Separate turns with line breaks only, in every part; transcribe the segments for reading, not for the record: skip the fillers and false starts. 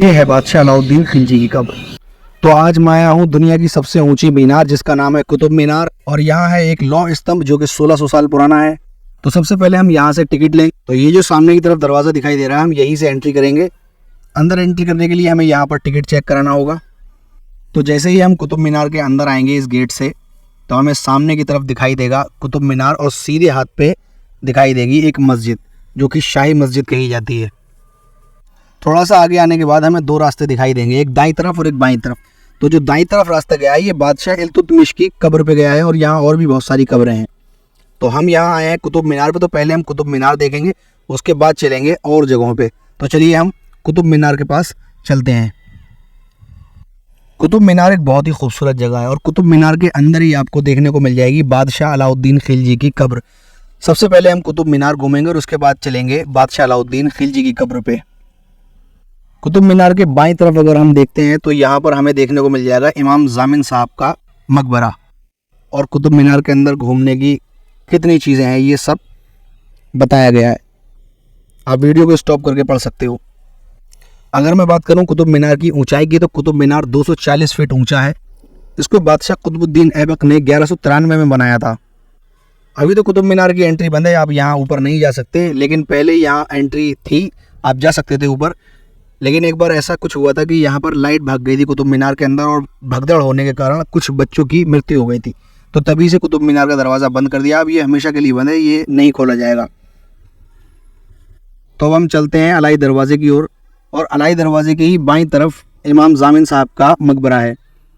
ये है बादशाह अलाउद्दीन खिलजी की कब्र। तो आज मैं आया हूँ दुनिया की सबसे ऊंची मीनार जिसका नाम है कुतुब मीनार, और यहाँ है एक लौह स्तंभ जो कि 1600 साल पुराना है। तो सबसे पहले हम यहाँ से टिकट लेंगे। तो ये जो सामने की तरफ दरवाज़ा दिखाई दे रहा है, हम यहीं से एंट्री करेंगे। अंदर एंट्री करने के लिए हमें यहाँ पर टिकट चेक कराना होगा। तो जैसे ही हम कुतुब मीनार के अंदर आएंगे इस गेट से, तो हमें सामने की तरफ दिखाई देगा कुतुब मीनार, और सीधे हाथ पे दिखाई देगी एक मस्जिद जो कि शाही मस्जिद कही जाती है। थोड़ा सा आगे आने के बाद हमें दो रास्ते दिखाई देंगे, एक दाईं तरफ और एक बाईं तरफ। तो जो दाईं तरफ रास्ता गया है ये बादशाह इल्तुतमिश की कब्र पे गया है, और यहाँ और भी बहुत सारी कब्रें हैं। तो हम यहाँ आए हैं कुतुब मीनार पे, तो पहले हम कुतुब मीनार देखेंगे, उसके बाद चलेंगे और जगहों पे। तो चलिए हम कुतुब मीनार के पास चलते हैं। कुतुब मीनार एक बहुत ही खूबसूरत जगह है, और कुतुब मीनार के अंदर ही आपको देखने को मिल जाएगी बादशाह अलाउद्दीन खिलजी की कब्र। सबसे पहले हम कुतुब मीनार घूमेंगे और उसके बाद चलेंगे बादशाह अलाउद्दीन खिलजी की कब्र पे। कुतुब मीनार के बाईं तरफ अगर हम देखते हैं तो यहाँ पर हमें देखने को मिल जाएगा इमाम जामिन साहब का मकबरा। और कुतुब मीनार के अंदर घूमने की कितनी चीज़ें हैं ये सब बताया गया है, आप वीडियो को स्टॉप करके पढ़ सकते हो। अगर मैं बात करूं कुतुब मीनार की ऊंचाई की, तो कुतुब मीनार 240 फीट ऊंचा है। इसको बादशाह कुतुबुद्दीन ऐबक ने 1193 में बनाया था। अभी तो कुतुब मीनार की एंट्री बंद है, आप यहाँ ऊपर नहीं जा सकते, लेकिन पहले यहाँ एंट्री थी, आप जा सकते थे ऊपर। लेकिन एक बार ऐसा कुछ हुआ था कि यहाँ पर लाइट भाग गई थी कुतुब मीनार के अंदर, और भगदड़ होने के कारण कुछ बच्चों की मृत्यु हो गई थी। तो तभी से कुतुब मीनार का दरवाज़ा बंद कर दिया। अब ये हमेशा के लिए बंद है, ये नहीं खोला जाएगा। तो अब हम चलते हैं अलाई दरवाजे की ओर, और अलाई दरवाजे के ही बाईं तरफ इमाम जामिन साहब का मकबरा है।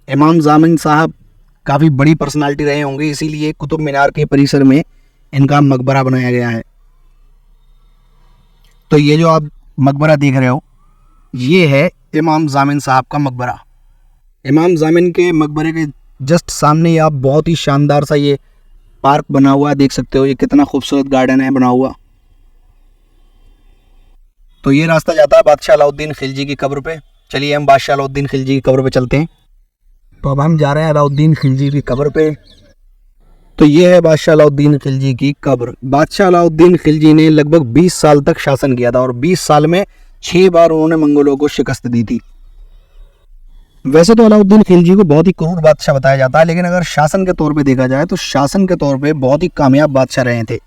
इमाम जामिन साहब काफ़ी बड़ी पर्सनालिटी रहे होंगे, इसीलिए कुतुब मीनार के परिसर में इनका मकबरा बनाया गया है। तो ये जो आप मकबरा देख रहे हो ये है इमाम जामिन साहब का मकबरा। इमाम जामिन के मकबरे के जस्ट सामने ही आप बहुत ही शानदार सा ये पार्क बना हुआ है, देख सकते हो। ये कितना खूबसूरत गार्डन है बना हुआ। तो ये रास्ता जाता है बादशाह अलाउद्दीन खिलजी की कब्र पे। चलिए हम बादशाह अलाउद्दीन खिलजी की कब्र पे चलते हैं। तो अब हम जा रहे हैं अलाउद्दीन खिलजी की कब्र पे। तो ये है बादशाह अलाउद्दीन खिलजी की कब्र। बादशाह अलाउद्दीन खिलजी ने लगभग 20 साल तक शासन किया था, और 20 साल में 6 बार उन्होंने मंगोलों को शिकस्त दी थी। वैसे तो अलाउद्दीन खिलजी को बहुत ही क्रूर बादशाह बताया जाता है, लेकिन अगर शासन के तौर पे देखा जाए तो शासन के तौर पे बहुत ही कामयाब बादशाह रहे थे।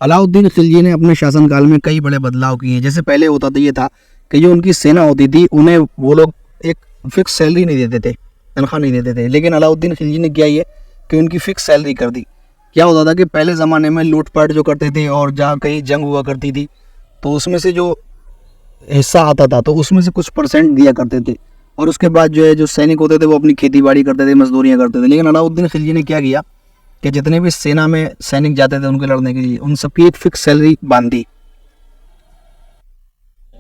अलाउद्दीन खिलजी ने अपने शासनकाल में कई बड़े बदलाव किए हैं। जैसे पहले होता था ये था कि जो उनकी सेना होती थी उन्हें वो लोग एक फिक्स सैलरी नहीं देते थे, तनख्वाह नहीं देते थे। लेकिन अलाउद्दीन खिलजी ने किया ये कि उनकी फिक्स सैलरी कर दी। क्या होता था कि पहले ज़माने में लूटपाट जो करते थे, और जहाँ कहीं जंग हुआ करती थी तो उसमें से जो हिस्सा आता था तो उसमें से कुछ परसेंट दिया करते थे, और उसके बाद जो है जो सैनिक होते थे वो अपनी खेती बाड़ी करते थे, मजदूरियाँ करते थे। लेकिन अलाउद्दीन खिलजी ने क्या किया कि जितने भी सेना में सैनिक जाते थे उनके लड़ने के लिए, उन सबकी एक फिक्स सैलरी बांधी।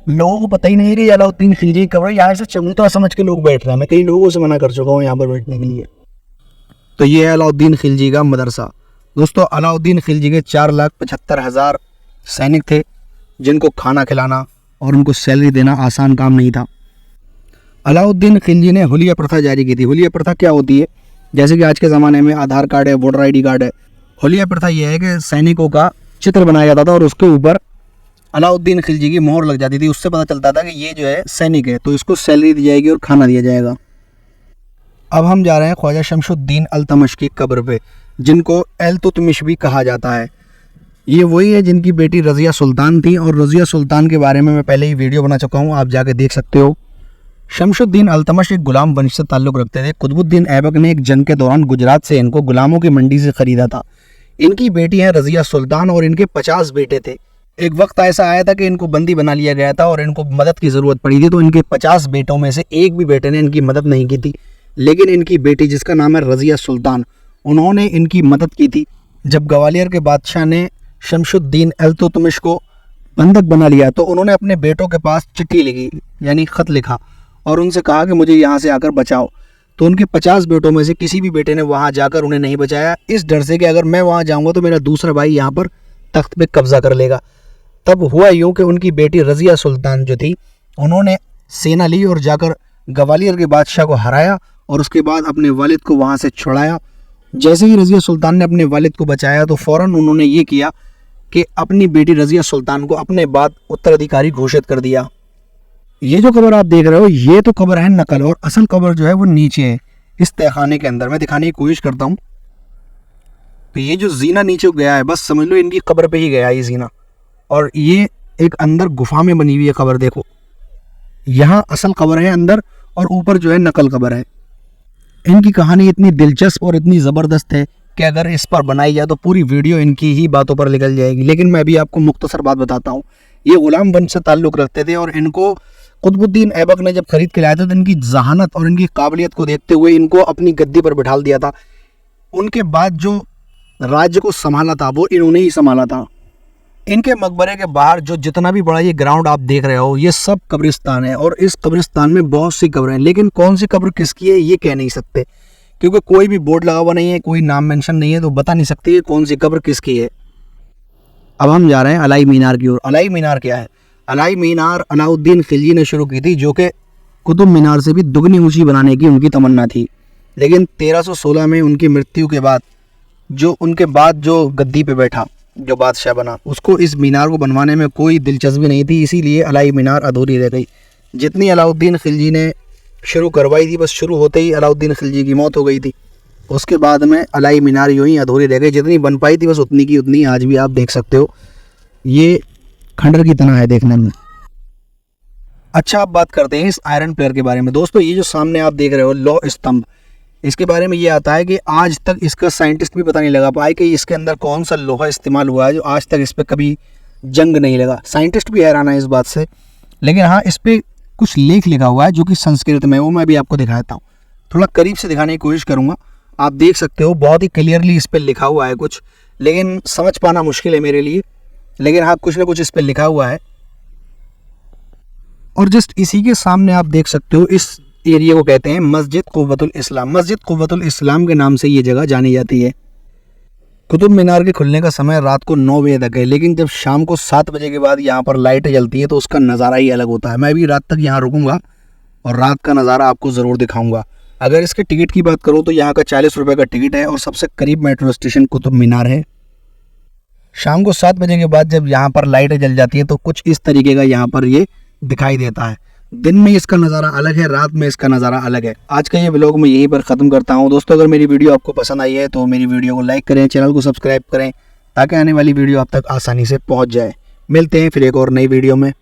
लोगों को पता ही नहीं कि अलाउद्दीन खिलजी कब्र यहाँ से चबूतरा समझ के लोग बैठ रहे हैं। मैं कई लोगों से मना कर चुका हूँ यहाँ पर बैठने के लिए। तो ये है अलाउद्दीन खिलजी का मदरसा। दोस्तों, अलाउद्दीन खिलजी के 4,75,000 सैनिक थे, जिनको खाना खिलाना और उनको सैलरी देना आसान काम नहीं था। अलाउद्दीन खिलजी ने हुलिया प्रथा जारी की थी। हुलिया प्रथा क्या होती है? जैसे कि आज के ज़माने में आधार कार्ड है, वोटर ID कार्ड है। हुलिया प्रथा यह है कि सैनिकों का चित्र बनाया जाता था और उसके ऊपर अलाउद्दीन खिलजी की मोहर लग जाती थी। उससे पता चलता था कि ये जो है सैनिक है, तो इसको सैलरी दी जाएगी और खाना दिया जाएगा। अब हम जा रहे हैं ख्वाजा शमशुद्दीन अल्तमश की कब्र पे, जिनको इल्तुतमिश भी कहा जाता है। ये वही है जिनकी बेटी रज़िया सुल्तान थी, और रज़िया सुल्तान के बारे में मैं पहले ही वीडियो बना चुका हूँ, आप जाके देख सकते हो। शमशुद्दीन अल्तमश एक गुलाम वंश से ताल्लुक़ रखते थे। कुतुबुद्दीन ऐबक ने एक जंग के दौरान गुजरात से इनको गुलामों की मंडी से ख़रीदा था। इनकी बेटी है रज़िया सुल्तान, और इनके 50 बेटे थे। एक वक्त ऐसा आया था कि इनको बंदी बना लिया गया था और इनको मदद की ज़रूरत पड़ी थी। तो इनके 50 बेटों में से एक भी बेटे ने इनकी मदद नहीं की थी, लेकिन इनकी बेटी जिसका नाम है रज़िया सुल्तान, उन्होंने इनकी मदद की थी। जब ग्वालियर के बादशाह ने शमशुद्दीन इल्तुतमिश को बंधक बना लिया तो उन्होंने अपने बेटों के पास चिट्ठी लिखी, यानी ख़त लिखा, और उनसे कहा कि मुझे यहाँ से आकर बचाओ। तो उनके 50 बेटों में से किसी भी बेटे ने वहाँ जाकर उन्हें नहीं बचाया, इस डर से कि अगर मैं वहाँ जाऊँगा तो मेरा दूसरा भाई यहाँ पर तख्त पे कब्जा कर लेगा। तब हुआ यूँ कि उनकी बेटी रज़िया सुल्तान जो थी, उन्होंने सेना ली और जाकर ग्वालियर के बादशाह को हराया, और उसके बाद अपने वालिद को वहाँ से छुड़ाया। जैसे ही रज़िया सुल्तान ने अपने वालिद को बचाया तो फ़ौरन उन्होंने ये किया कि अपनी बेटी रज़िया सुल्तान को अपने बाद उत्तराधिकारी घोषित कर दिया। ये जो कब्र आप देख रहे हो ये तो कब्र है नकल, और असल कब्र जो है वो नीचे है इस तहखाने के अंदर। मैं दिखाने की कोशिश करता हूँ। तो ये जो जीना नीचे गया है, बस समझ लो इनकी कब्र पे ही गया है ये जीना। और ये एक अंदर गुफा में बनी हुई है कब्र, देखो यहाँ असल कब्र है अंदर और ऊपर जो है नकल कब्र है। इनकी कहानी इतनी दिलचस्प और इतनी ज़बरदस्त है कि अगर इस पर बनाई जाए तो पूरी वीडियो इनकी ही बातों पर निकल जाएगी। लेकिन मैं भी आपको मुख्तसर बात बताता हूँ। ये गुलाम वंश से ताल्लुक़ रखते थे और इनको कुतुबुद्दीन ऐबक ने जब खरीद के लाया था तो इनकी जहानत और इनकी काबिलियत को देखते हुए इनको अपनी गद्दी पर बिठाल दिया था। उनके बाद जो राज्य को संभाला था वो इन्होंने ही संभाला था। इनके मकबरे के बाहर जो जितना भी बड़ा ये ग्राउंड आप देख रहे हो ये सब कब्रिस्तान है, और इस कब्रिस्तान में बहुत सी कब्रें हैं। लेकिन कौन सी कब्र किसकी है ये कह नहीं सकते, क्योंकि कोई भी बोर्ड लगा हुआ नहीं है, कोई नाम मेंशन नहीं है, तो बता नहीं सकते कि कौन सी कब्र किसकी है। अब हम जा रहे हैं अलाई मीनार की ओर। अलाई मीनार क्या है? अलाई मीनार अलाउद्दीन खिलजी ने शुरू की थी, जो कि कुतुब मीनार से भी दुगनी ऊंची बनाने की उनकी तमन्ना थी। लेकिन 1316 में उनकी मृत्यु के बाद उनके बाद जो गद्दी पे बैठा, जो बादशाह बना, उसको इस मीनार को बनवाने में कोई दिलचस्पी नहीं थी, इसीलिए अलाई मीनार अधूरी रह गई। जितनी अलाउद्दीन खिलजी ने शुरू करवाई थी, बस शुरू होते ही अलाउद्दीन खिलजी की मौत हो गई थी। उसके बाद में अलाई मीनार यूँ ही अधूरी रह गई। जितनी बन पाई थी बस उतनी की उतनी आज भी आप देख सकते हो। ये खंडर की तरह है देखने में। अच्छा, आप बात करते हैं इस आयरन पिलर के बारे में। दोस्तों ये जो सामने आप देख रहे हो लौह स्तंभ, इसके बारे में ये आता है कि आज तक इसका साइंटिस्ट भी पता नहीं लगा पाए कि इसके अंदर कौन सा लोहा इस्तेमाल हुआ है, जो आज तक इस पर कभी जंग नहीं लगा। साइंटिस्ट भी हैरान है इस बात से। लेकिन हाँ, इस पर कुछ लेख लिखा हुआ है जो कि संस्कृत में, वो मैं भी आपको दिखाता हूँ। थोड़ा करीब से दिखाने की कोशिश करूँगा। आप देख सकते हो बहुत ही क्लियरली इस पर लिखा हुआ है कुछ, लेकिन समझ पाना मुश्किल है मेरे लिए। लेकिन हाँ, कुछ ना कुछ इस पर लिखा हुआ है। और जस्ट इसी के सामने आप देख सकते हो, इस एरिया को कहते हैं मस्जिद कुव्वतुल इस्लाम। मस्जिद कुव्वतुल इस्लाम के नाम से ये जगह जानी जाती है। कुतुब मीनार के खुलने का समय रात को 9 बजे तक है, लेकिन जब शाम को 7 बजे के बाद यहाँ पर लाइटें जलती है तो उसका नज़ारा ही अलग होता है। मैं भी रात तक यहाँ रुकूंगा और रात का नज़ारा आपको ज़रूर दिखाऊंगा। अगर इसके टिकट की बात करूँ तो यहाँ का 40 रुपये का टिकट है, और सबसे करीब मेट्रो स्टेशन कुतुब मीनार है। शाम को 7 बजे के बाद जब यहाँ पर लाइटें जल जाती है तो कुछ इस तरीके का यहाँ पर ये दिखाई देता है। दिन में इसका नज़ारा अलग है, रात में इसका नज़ारा अलग है। आज का ये व्लॉग मैं यहीं पर ख़त्म करता हूँ। दोस्तों अगर मेरी वीडियो आपको पसंद आई है तो मेरी वीडियो को लाइक करें, चैनल को सब्सक्राइब करें, ताकि आने वाली वीडियो आप तक आसानी से पहुँच जाए। मिलते हैं फिर एक और नई वीडियो में।